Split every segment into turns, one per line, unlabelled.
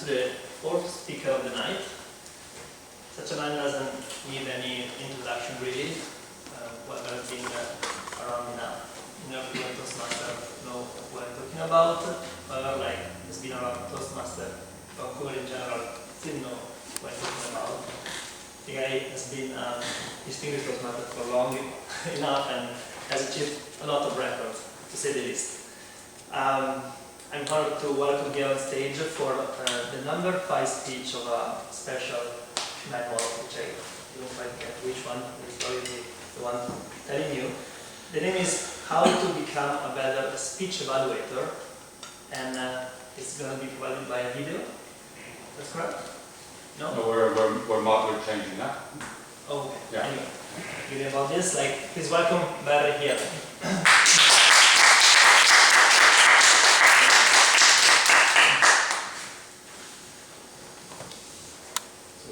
to the fourth speaker of the night. Such a man doesn't need any introduction really. Whoever has been around enough in order to Toastmaster know what I'm talking about. Whoever has been around Toastmaster or who in general still know what I'm talking about. The guy has been distinguished Toastmaster for long enough and has achieved a lot of records, to say the least. I'm honored to welcome you on stage for the number 5 speech of a special manual, which I didn't quite get which one, it's probably the one telling you. The name is How to Become a Better Speech Evaluator, and it's going to be provided by a video. That's correct? No?
No, we're changing that.
Oh, okay.
Yeah.
Anyway, video about this, please welcome Barry here.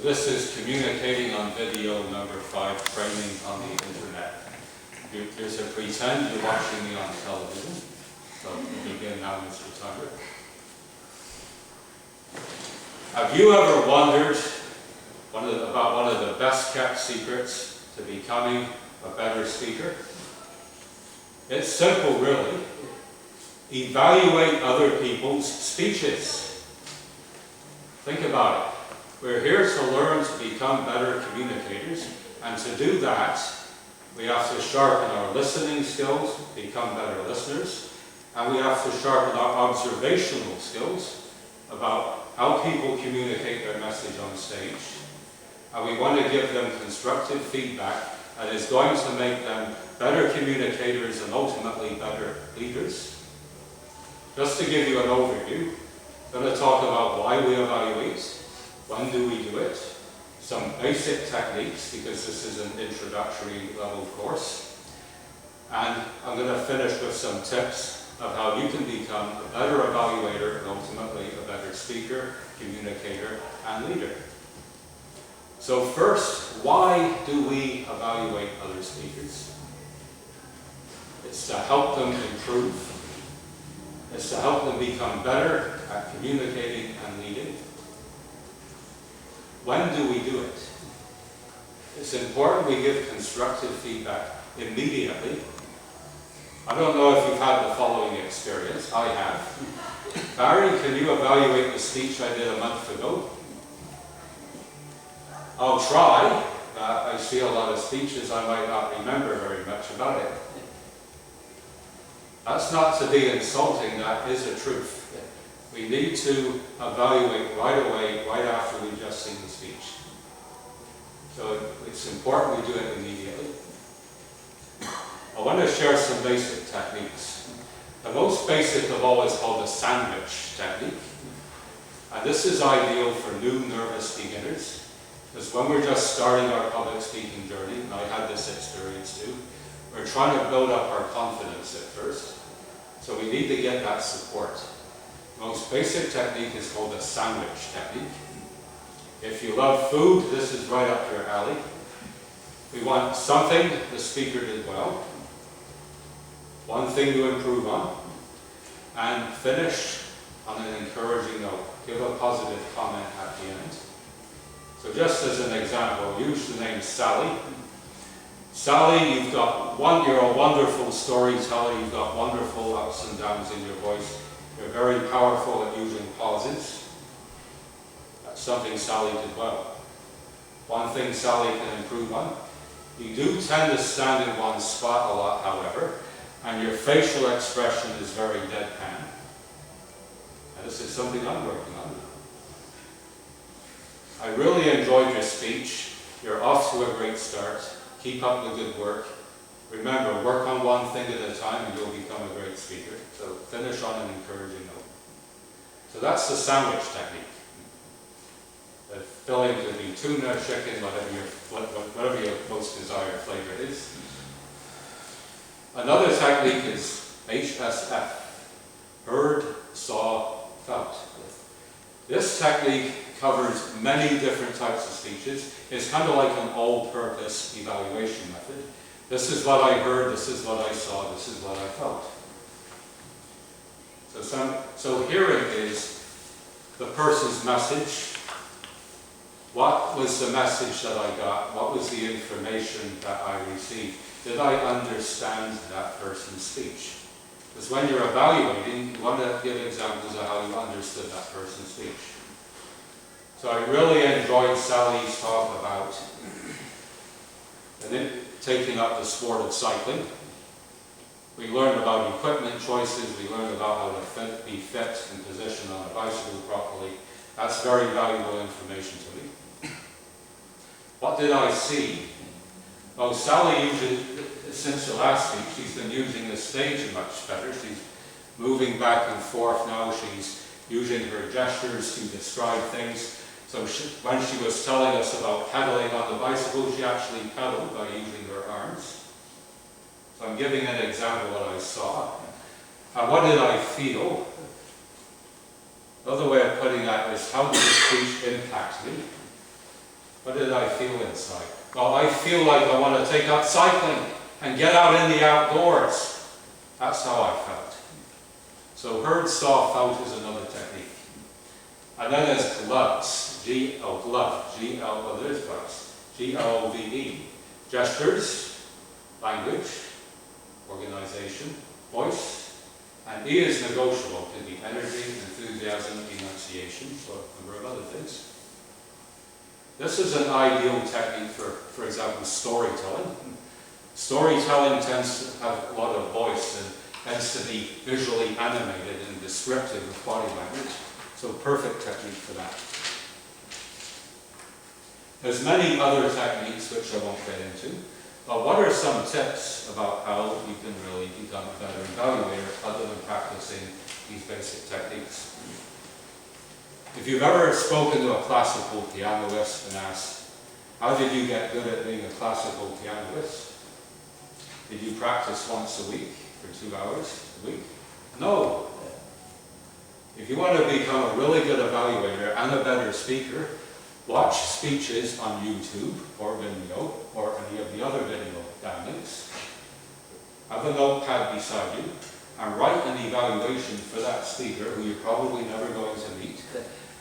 This is communicating on video number 5, framing on the internet. You should pretend you're watching me on television. So we'll begin now, Mr. Tucker. Have you ever wondered about one of the best kept secrets to becoming a better speaker? It's simple, really. Evaluate other people's speeches. Think about it. We're here to learn to become better communicators, and to do that, we have to sharpen our listening skills, become better listeners, and we have to sharpen our observational skills about how people communicate their message on stage. And we want to give them constructive feedback that is going to make them better communicators and ultimately better leaders. Just to give you an overview, I'm going to talk about why we evaluate. When do we do it? Some basic techniques, because this is an introductory level course. And I'm going to finish with some tips of how you can become a better evaluator and ultimately a better speaker, communicator, and leader. So first, why do we evaluate other speakers? It's to help them improve. It's to help them become better at communicating and leading. When do we do it? It's important we give constructive feedback immediately. I don't know if you've had the following experience. I have. Barry, can you evaluate the speech I did a month ago? I'll try. I see a lot of speeches I might not remember very much about it. That's not to be insulting, that is a truth. We need to evaluate right away, right after we've just seen the speech. So it's important we do it immediately. I want to share some basic techniques. The most basic of all is called the sandwich technique. And this is ideal for new nervous beginners, because when we're just starting our public speaking journey, and I had this experience too, we're trying to build up our confidence at first. So we need to get that support. The most basic technique is called the sandwich technique. If you love food, this is right up your alley. We want something the speaker did well, one thing to improve on, and finish on an encouraging note. Give a positive comment at the end. So just as an example, use the name Sally. Sally, you're a wonderful storyteller, you've got wonderful ups and downs in your voice. You're very powerful at using pauses. That's something Sally did well. One thing Sally can improve on. You do tend to stand in one spot a lot, however, and your facial expression is very deadpan. And this is something I'm working on. I really enjoyed your speech. You're off to a great start. Keep up the good work. Remember, work on one thing at a time and you'll become a great speaker. So finish on an encouraging note. So that's the sandwich technique. The filling could be tuna, chicken, whatever your most desired flavor is. Another technique is HSF. Heard, saw, felt. This technique covers many different types of speeches. It's kind of like an all-purpose evaluation method. This is what I heard, this is what I saw, this is what I felt. So hearing is the person's message. What was the message that I got? What was the information that I received? Did I understand that person's speech? Because when you're evaluating, you want to give examples of how you understood that person's speech. So I really enjoyed Sally's talk about taking up the sport of cycling. We learned about equipment choices, we learned about how to be fit and positioned on a bicycle properly. That's very valuable information to me. What did I see? Well, Sally usually, since the last speech, she's been using the stage much better. She's moving back and forth now. She's using her gestures to describe things. So when she was telling us about pedaling on the bicycle, she actually pedaled by using her arms. So I'm giving an example of what I saw. And what did I feel? Another way of putting that is, how did the speech impact me? What did I feel inside? Well, I feel like I want to take up cycling and get out in the outdoors. That's how I felt. So heard, saw, felt is another technique. And then there's gloves. Glove. There's gloves. G-L-O-V-E. Gestures, language, organization, voice, and E is negotiable. It can be energy, enthusiasm, enunciation, so a number of other things. This is an ideal technique for example, storytelling. Storytelling tends to have a lot of voice and tends to be visually animated and descriptive of body language. So perfect technique for that. There's many other techniques which I won't get into. But what are some tips about how you can really become a better evaluator other than practicing these basic techniques? If you've ever spoken to a classical pianist and asked, how did you get good at being a classical pianist? Did you practice once a week for 2 hours a week? No. If you want to become a really good evaluator and a better speaker, watch speeches on YouTube or Vimeo or any of the other video downlinks. Have a notepad beside you and write an evaluation for that speaker who you're probably never going to meet.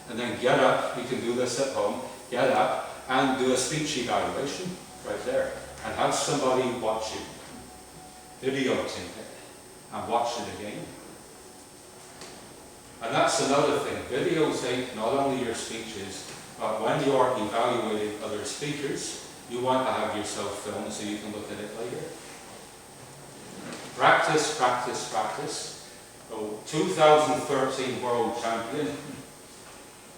And then get up, you can do this at home, get up and do a speech evaluation right there. And have somebody watch you. Videotape it and watch it again. And that's another thing. Videotape not only your speeches, but when you are evaluating other speakers, you want to have yourself filmed so you can look at it later. Practice, practice, practice. So 2013 world champion,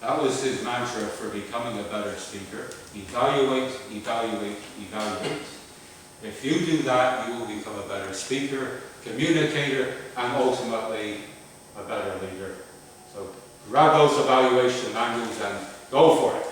that was his mantra for becoming a better speaker. Evaluate, evaluate, evaluate. If you do that, you will become a better speaker, communicator, and ultimately a better leader. So grab those evaluation manuals and go for it.